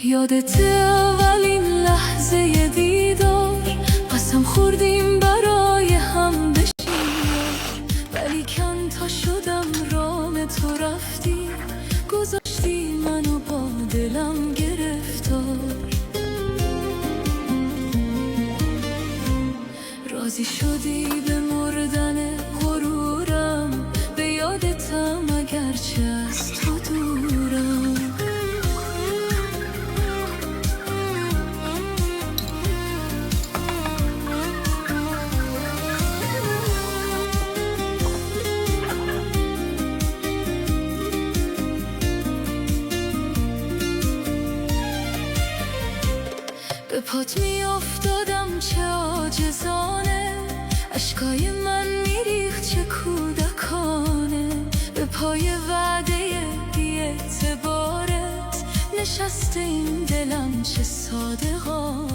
یادت اولین لحظه دیدار، قسم خوردیم برای هم بشیم، ولی کن تا شدم رام تو رفتی، گذاشتی منو با دلم گرفتار. راضی شدی به مردن غرورم، به یادتم اگرچه از تو دورم. به پات می افتادم چه عاجزانه، اشکای من میریخت چه کودکانه، به پای وعده بی اعتبارت نشسته این دلم چه صادقانه.